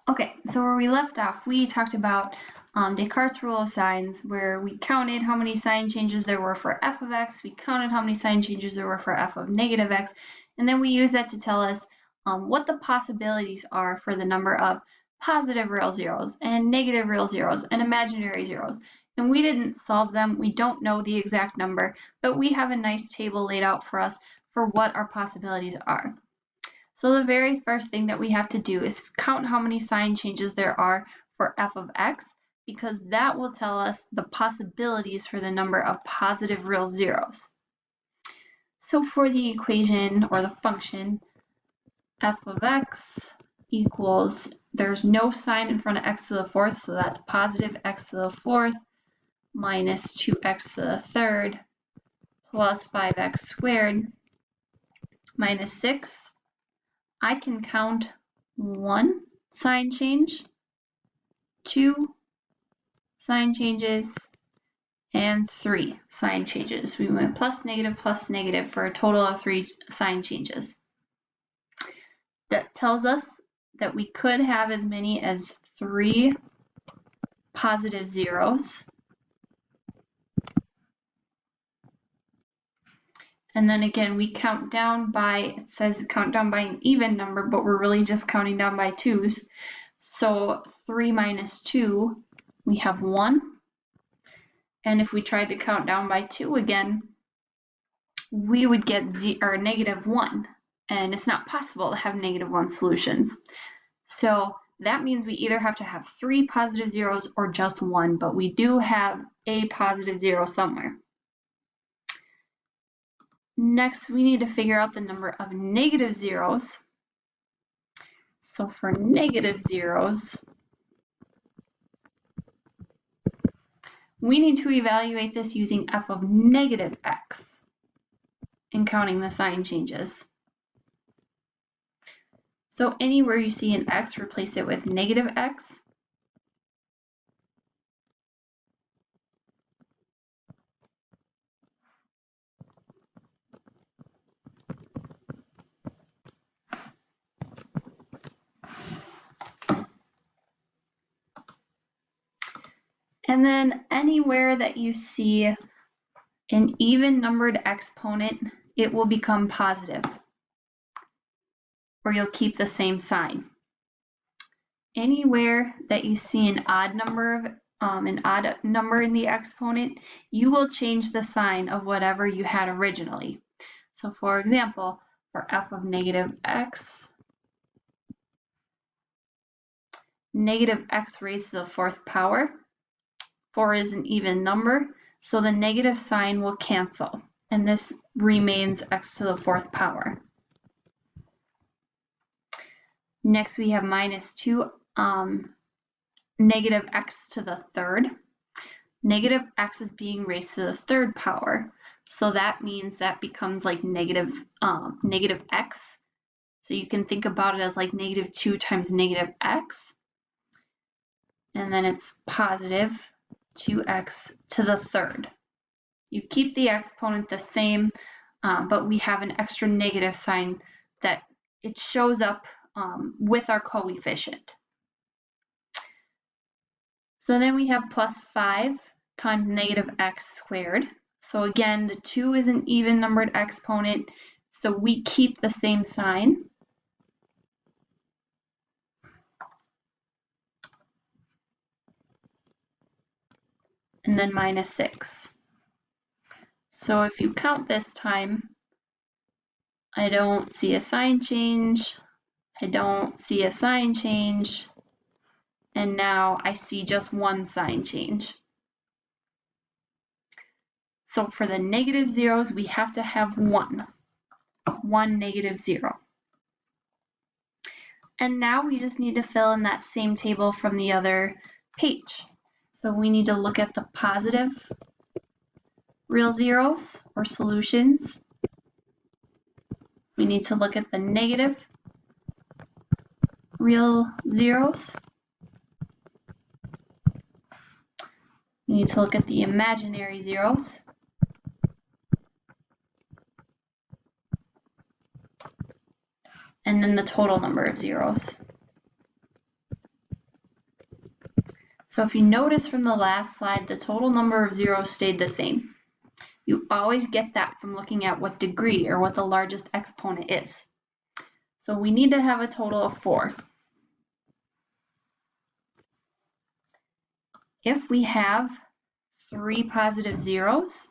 Okay, so where we left off, we talked about Descartes' rule of signs, where we counted how many sign changes there were for f of x, we counted how many sign changes there were for f of negative x, and then we used that to tell us what the possibilities are for the number of positive real zeros and negative real zeros and imaginary zeros. And we didn't solve them, we don't know the exact number, but we have a nice table laid out for us for what our possibilities are. So the very first thing that we have to do is count how many sign changes there are for f of x, because that will tell us the possibilities for the number of positive real zeros. So for the equation or the function f of x equals, there's no sign in front of x to the fourth, so that's positive x to the fourth minus 2x to the third plus 5x squared minus 6. I can count 1 sign change, 2 sign changes, and 3 sign changes. We went plus negative for a total of 3 sign changes. That tells us that we could have as many as 3 positive zeros. And then again, we count down by, it says count down by an even number, but we're really just counting down by 2's. So 3 minus 2, we have 1. And if we tried to count down by 2 again, we would get negative 1. And it's not possible to have negative 1 solutions. So that means we either have to have 3 positive zeros or just 1, but we do have a positive zero somewhere. Next, we need to figure out the number of negative zeros. So for negative zeros, we need to evaluate this using f of negative x and counting the sign changes. So anywhere you see an x, replace it with negative x. And then anywhere that you see an even numbered exponent, it will become positive, or you'll keep the same sign. Anywhere that you see an odd number in the exponent, you will change the sign of whatever you had originally. So for example, for f of negative x raised to the fourth power, 4 is an even number, so the negative sign will cancel, and this remains x to the fourth power. Next we have minus 2, negative x to the third. Negative x is being raised to the third power, so that means that becomes like negative x. So you can think about it as like negative 2 times negative x, and then it's positive 2x to the third. You keep the exponent the same, but we have an extra negative sign that it shows up with our coefficient. So then we have plus 5 times negative x squared. So again, the 2 is an even numbered exponent, so we keep the same sign. And then minus 6. So if you count this time, I don't see a sign change, I don't see a sign change, and now I see just 1 sign change. So for the negative zeros, we have to have 1 negative 0. And now we just need to fill in that same table from the other page. So we need to look at the positive real zeros or solutions. We need to look at the negative real zeros. We need to look at the imaginary zeros. And then the total number of zeros. So if you notice from the last slide, the total number of zeros stayed the same. You always get that from looking at what degree or what the largest exponent is. So we need to have a total of 4. If we have 3 positive zeros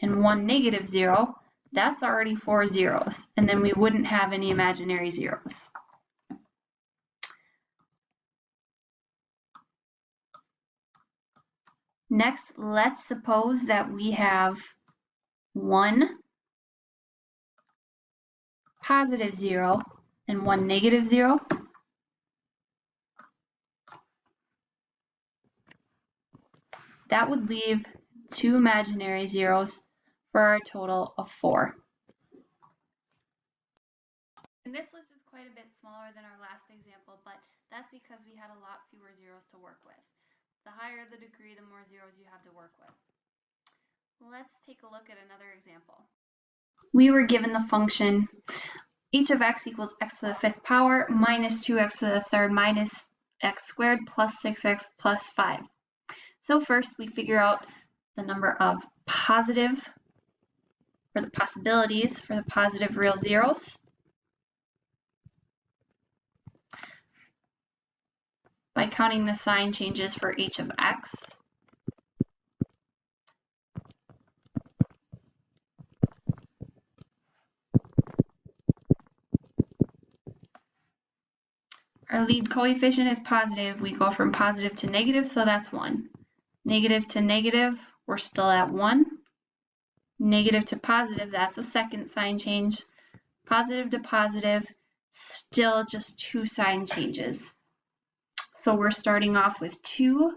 and 1 negative 0, that's already 4 zeros, and then we wouldn't have any imaginary zeros. Next, let's suppose that we have 1 positive 0 and 1 negative 0. That would leave 2 imaginary zeros for a total of 4. And this list is quite a bit smaller than our last example, but that's because we had a lot fewer zeros to work with. The higher the degree, the more zeros you have to work with. Let's take a look at another example. We were given the function h of x equals x to the 5th power minus 2x to the 3rd minus x squared plus 6x plus 5. So first we figure out the number of positive, or the possibilities for the positive real zeros by counting the sign changes for h of x. Our lead coefficient is positive. We go from positive to negative, so that's 1. Negative to negative, we're still at 1. Negative to positive, that's a second sign change. Positive to positive, still just 2 sign changes. So we're starting off with 2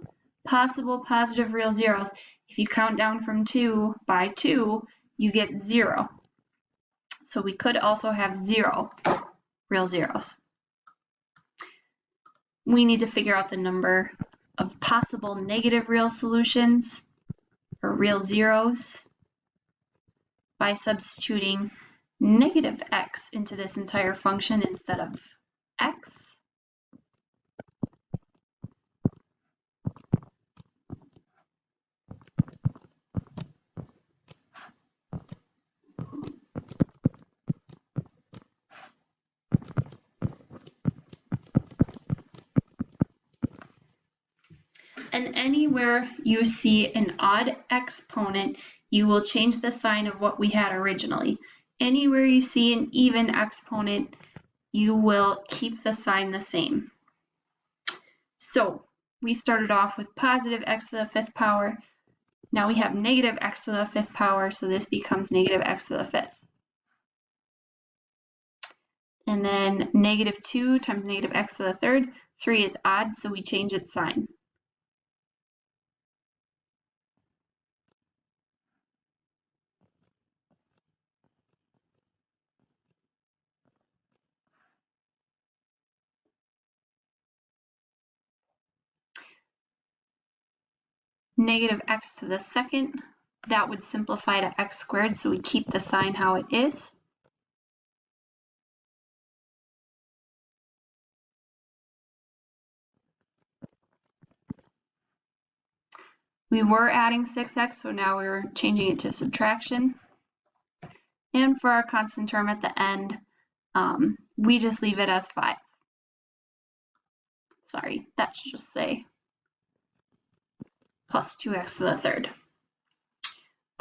possible positive real zeros. If you count down from 2 by 2, you get 0. So we could also have 0 real zeros. We need to figure out the number of possible negative real solutions, or real zeros, by substituting negative x into this entire function instead of x. And anywhere you see an odd exponent, you will change the sign of what we had originally. Anywhere you see an even exponent, you will keep the sign the same. So we started off with positive x to the 5th power. Now we have negative x to the 5th power, so this becomes negative x to the 5th. And then negative 2 times negative x to the 3rd. 3 is odd, so we change its sign. Negative x to the 2nd, that would simplify to x squared, so we keep the sign how it is. We were adding 6x, so now we're changing it to subtraction. And for our constant term at the end, we just leave it as 5. Sorry, that should just say plus 2x to the 3rd.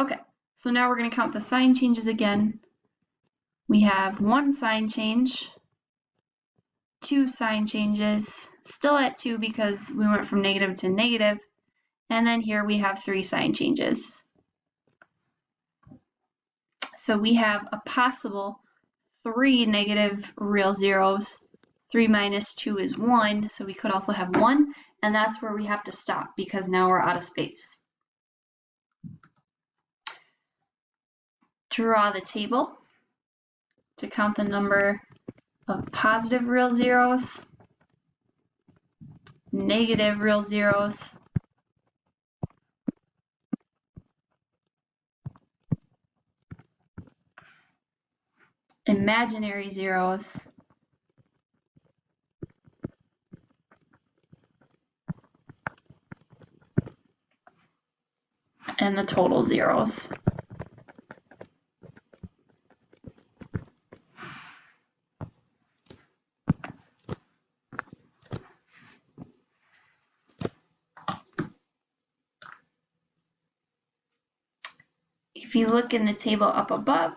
Okay, so now we're going to count the sign changes again. We have 1 sign change, 2 sign changes, still at 2 because we went from negative to negative, and then here we have 3 sign changes. So we have a possible 3 negative real zeros. 3 minus 2 is 1, so we could also have 1, and that's where we have to stop because now we're out of space. Draw the table to count the number of positive real zeros, negative real zeros, imaginary zeros, and the total zeros. If you look in the table up above,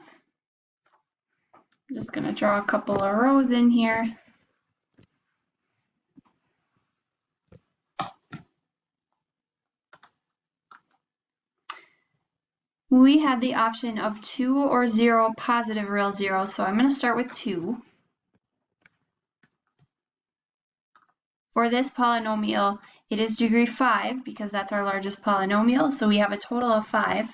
I'm just going to draw a couple of rows in here. We had the option of 2 or 0 positive real zeros, so I'm going to start with 2. For this polynomial, it is degree 5 because that's our largest polynomial, so we have a total of 5.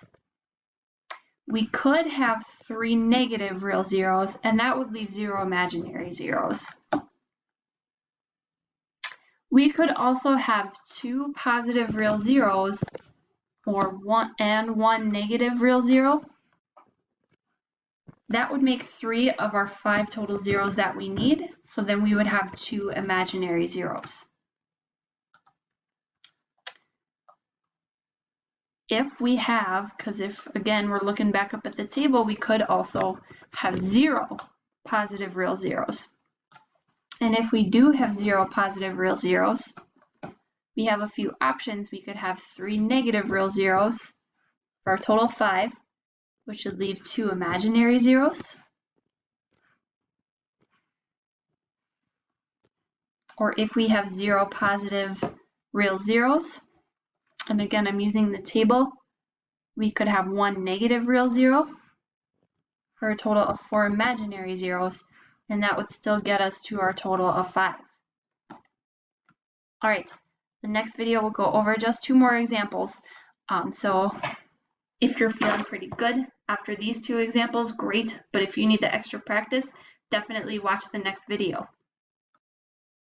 We could have 3 negative real zeros, and that would leave 0 imaginary zeros. We could also have 2 positive real zeros or 1 negative real zero. That would make 3 of our 5 total zeros that we need, so then we would have 2 imaginary zeros. If we have, because if again we're looking back up at the table, we could also have 0 positive real zeros. And if we do have 0 positive real zeros, we have a few options. We could have 3 negative real zeros for a total of 5, which would leave 2 imaginary zeros. Or if we have 0 positive real zeros, and again I'm using the table, we could have 1 negative real zero for a total of 4 imaginary zeros, and that would still get us to our total of 5. All right, the next video will go over just 2 more examples. So if you're feeling pretty good after these 2 examples, great, but if you need the extra practice, definitely watch the next video.